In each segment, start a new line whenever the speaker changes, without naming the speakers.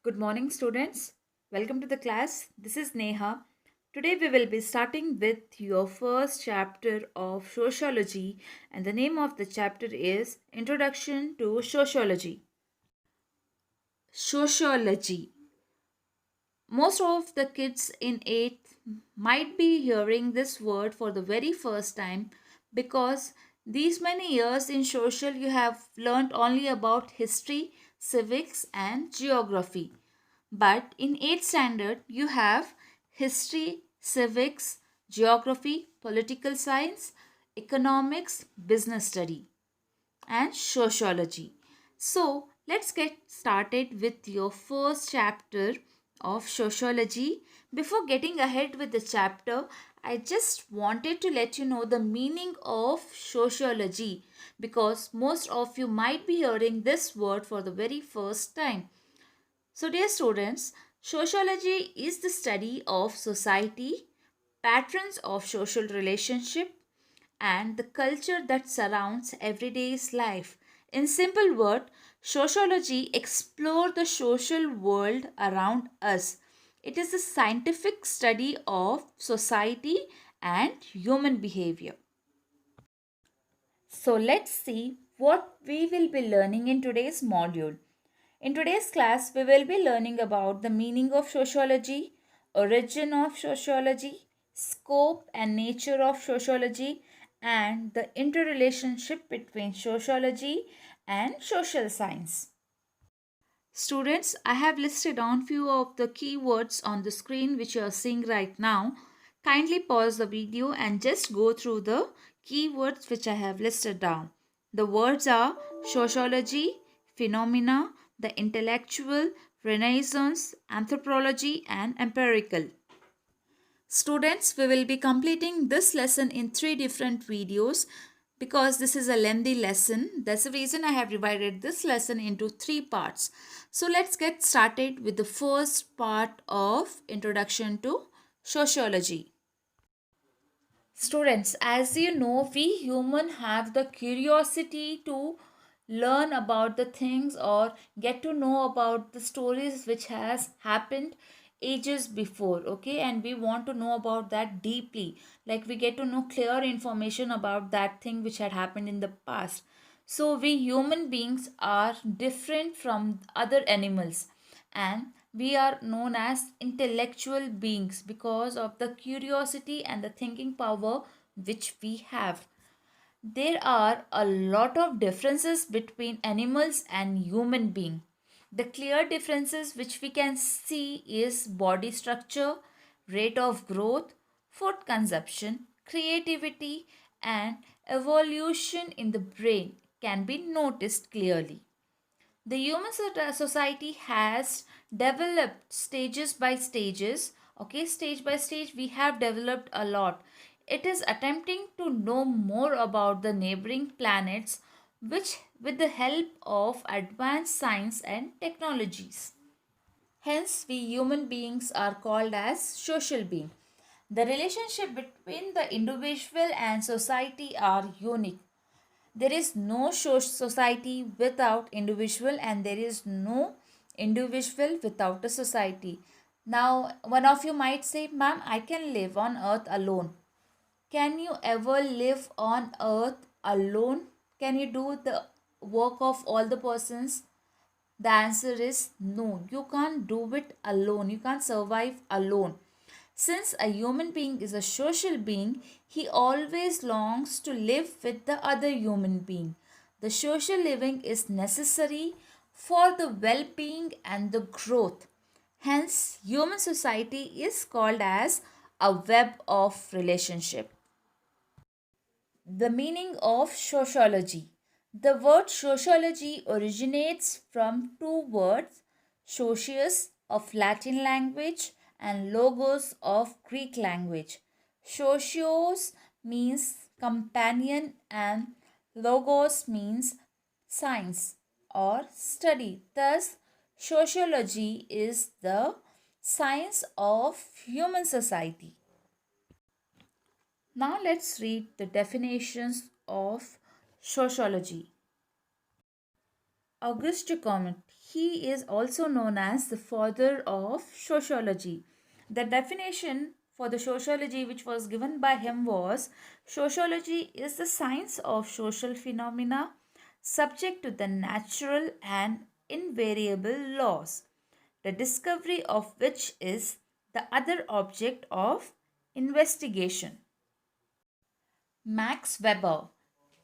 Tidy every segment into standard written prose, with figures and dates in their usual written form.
Good morning, students. Welcome to the class. This is Neha. Today we will be starting with your first chapter of sociology, and the name of the chapter is Introduction to Sociology. Sociology. Most of the kids in 8th might be hearing this word for the very first time because these many years in social you have learned only about history, civics, and geography. But in 8th standard, you have history, civics, geography, political science, economics, business study, and sociology. So, let's get started with your first chapter of sociology. Before getting ahead with the chapter, I just wanted to let you know the meaning of sociology because most of you might be hearing this word for the very first time. So, dear students, sociology is the study of society, patterns of social relationship, and the culture that surrounds everyday's life. In simple word, sociology explores the social world around us. It is a scientific study of society and human behavior. So let's see what we will be learning in today's module. In today's class, we will be learning about the meaning of sociology, origin of sociology, scope and nature of sociology, and the interrelationship between sociology and social science. Students, I have listed down few of the keywords on the screen which you are seeing right now. Kindly pause the video and just go through the keywords which I have listed down. The words are sociology, phenomena, the intellectual, renaissance, anthropology, and empirical. Students, we will be completing this lesson in 3 different videos because this is a lengthy lesson. That's the reason I have divided this lesson into 3 parts. So let's get started with the first part of Introduction to Sociology. Students, as you know, we human have the curiosity to learn about the things or get to know about the stories which has happened ages before, okay, and we want to know about that deeply, like we get to know clear information about that thing which had happened in the past. So we human beings are different from other animals, and we are known as intellectual beings because of the curiosity and the thinking power which we have. There are a lot of differences between animals and human being. The clear differences which we can see is body structure, rate of growth, food consumption, creativity, and evolution in the brain can be noticed clearly. The human society has developed stages by stages. Okay, stage by stage, we have developed a lot. It is attempting to know more about the neighboring planets, which, with the help of advanced science and technologies. Hence, we human beings are called as social beings. The relationship between the individual and society are unique. There is no society without individual, and there is no individual without a society. Now, one of you might say, ma'am, I can live on earth alone. Can you ever live on earth alone? Can you do the work of all the persons? The answer is no. You can't do it alone. You can't survive alone. Since a human being is a social being, he always longs to live with the other human being. The social living is necessary for the well being and the growth. Hence, human society is called as a web of relationship. The meaning of sociology. The word sociology originates from 2 words, socius of Latin language and logos of Greek language. Socios means companion and logos means science or study. Thus, sociology is the science of human society. Now let's read the definitions of sociology. Auguste Comte. he is also known as the father of sociology. The definition for the sociology which was given by him was: sociology is the science of social phenomena subject to the natural and invariable laws, the discovery of which is the other object of investigation. Max Weber.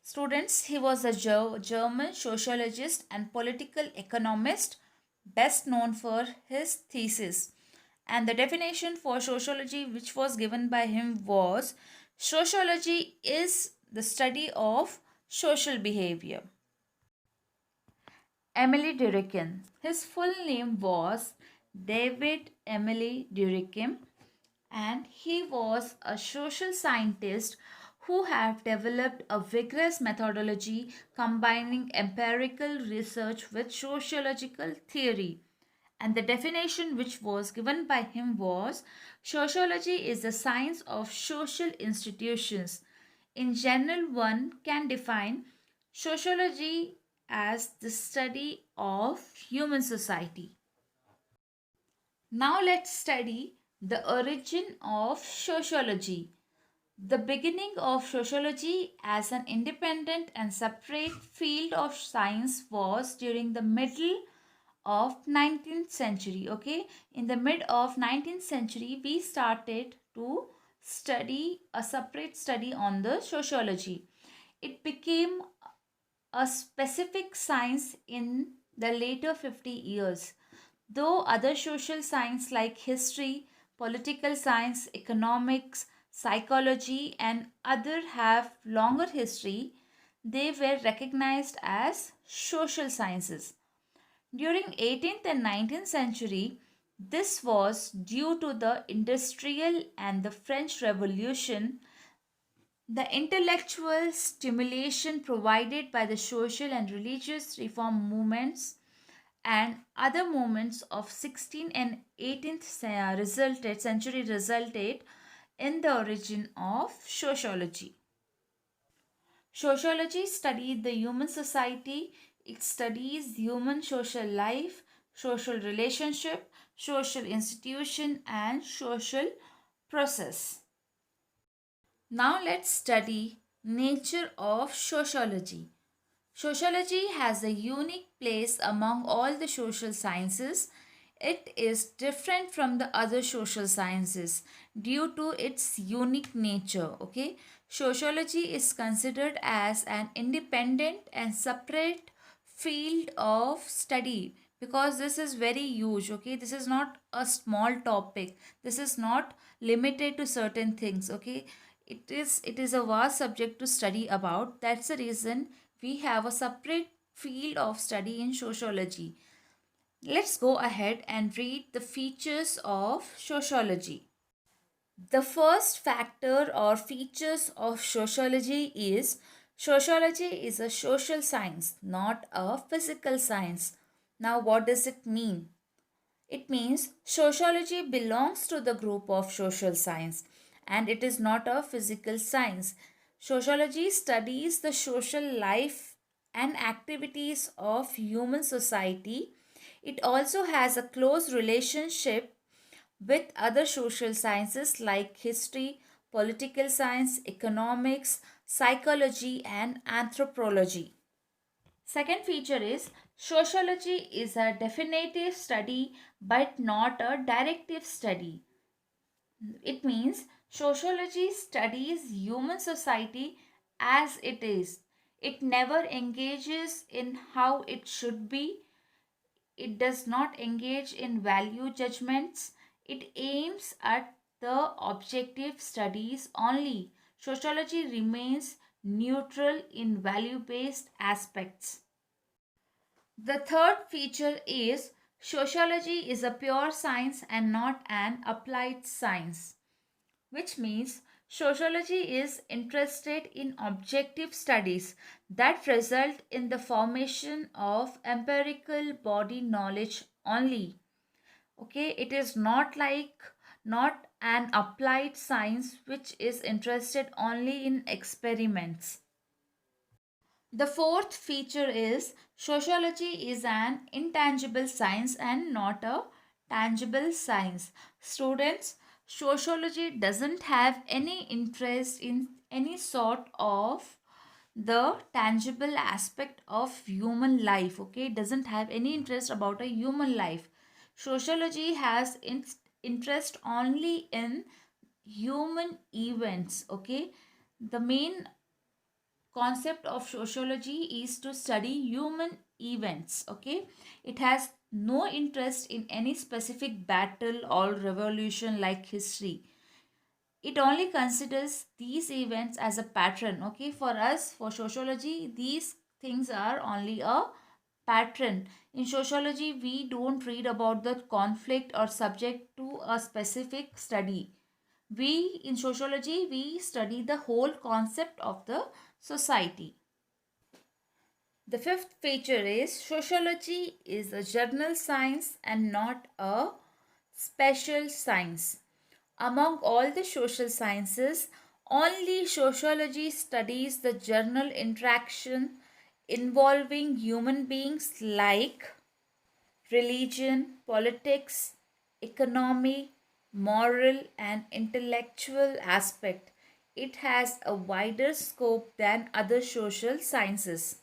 Students, he was a German sociologist and political economist, best known for his thesis. And the definition for sociology, which was given by him, was: sociology is the study of social behavior. Emily Durkheim. His full name was David Emily Durkheim, and he was a social scientist who have developed a vigorous methodology combining empirical research with sociological theory. And the definition which was given by him was: sociology is the science of social institutions. In general, one can define sociology as the study of human society. Now let's study the origin of sociology. The beginning of sociology as an independent and separate field of science was during the middle of 19th century. Okay, in the mid of 19th century we started to study a separate study on the sociology. It became a specific science in the later 50 years. Though other social science like history, political science, economics, psychology, and other have longer history, they were recognized as social sciences. During 18th and 19th century, this was due to the industrial and the French Revolution. The intellectual stimulation provided by the social and religious reform movements and other movements of 16th and 18th century resulted in the origin of sociology. Sociology studies the human society. It studies human social life, social relationship, social institution, and social process. Now let's study nature of sociology. Sociology has a unique place among all the social sciences. It is different from the other social sciences due to its unique nature. Okay, sociology is considered as an independent and separate field of study because this is very huge. Okay, this is not a small topic, this is not limited to certain things. Okay, it is a vast subject to study about. That's the reason we have a separate field of study in sociology. Let's go ahead and read the features of sociology. The first factor or features of sociology is a social science, not a physical science. Now, what does it mean? It means sociology belongs to the group of social science and it is not a physical science. Sociology studies the social life and activities of human society. It also has a close relationship with other social sciences like history, political science, economics, psychology, and anthropology. Second feature is sociology is a definitive study but not a directive study. It means sociology studies human society as it is. It never engages in how it should be. It does not engage in value judgments. It aims at the objective studies only. Sociology remains neutral in value based aspects. The third feature is sociology is a pure science and not an applied science, which means sociology is interested in objective studies that result in the formation of empirical body knowledge only. Okay, it is not an applied science which is interested only in experiments. The fourth feature is sociology is an intangible science and not a tangible science. Students, sociology doesn't have any interest in any sort of the tangible aspect of human life. Okay, it doesn't have any interest about a human life. Sociology has interest only in human events. Okay, the main concept of sociology is to study human events. Okay, it has no interest in any specific battle or revolution like history. It only considers these events as a pattern. Okay, for us, for sociology, these things are only a pattern. In sociology, we don't read about the conflict or subject to a specific study. We in sociology, we study the whole concept of the society. The fifth feature is sociology is a general science and not a special science. Among all the social sciences, only sociology studies the general interaction involving human beings like religion, politics, economy, moral, and intellectual aspect. It has a wider scope than other social sciences.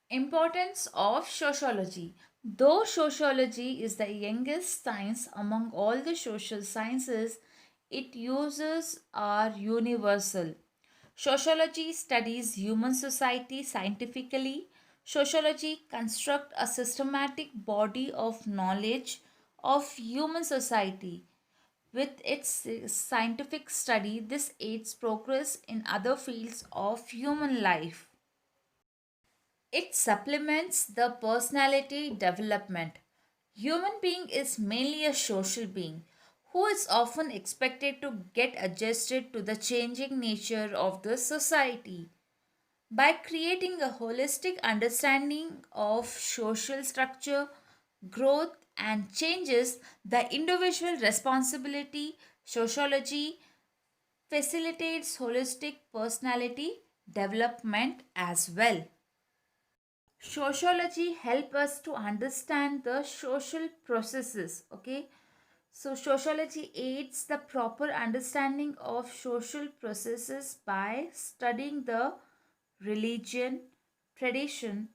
Importance of sociology. Though sociology is the youngest science among all the social sciences, its uses are universal. Sociology studies human society scientifically. Sociology constructs a systematic body of knowledge of human society. With its scientific study, this aids progress in other fields of human life. It supplements the personality development. Human being is mainly a social being who is often expected to get adjusted to the changing nature of the society. By creating a holistic understanding of social structure, growth, and changes, the individual responsibility, sociology facilitates holistic personality development as well. Sociology help us to understand the social processes. Okay, so sociology aids the proper understanding of social processes by studying the religion, tradition,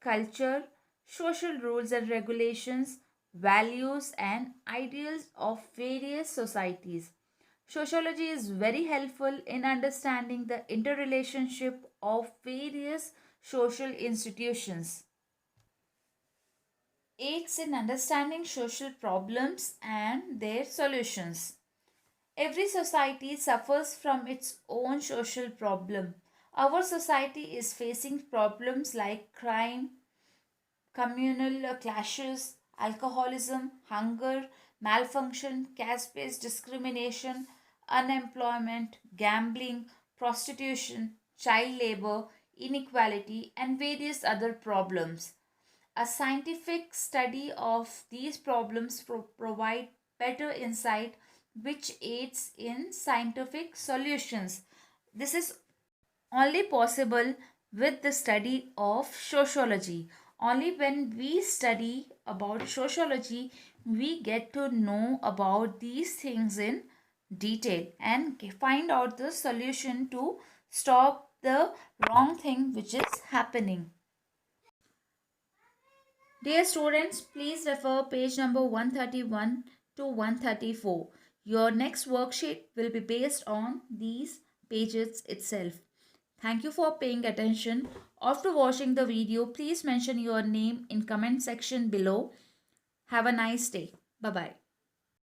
culture, social rules and regulations, values and ideals of various societies. Sociology is very helpful in understanding the interrelationship of various social institutions. Aids in understanding social problems and their solutions. Every society suffers from its own social problem. Our society is facing problems like crime, communal clashes, alcoholism, hunger, malfunction, caste based discrimination, unemployment, gambling, prostitution, child labor, inequality, and various other problems. A scientific study of these problems provide better insight which aids in scientific solutions. This is only possible with the study of sociology. Only when we study about sociology, we get to know about these things in detail and find out the solution to stop the wrong thing which is happening. Dear students, please refer page number 131 to 134. Your next worksheet will be based on these pages itself. Thank you for paying attention. After watching the video, please mention your name in comment section below. Have a nice day. Bye-bye.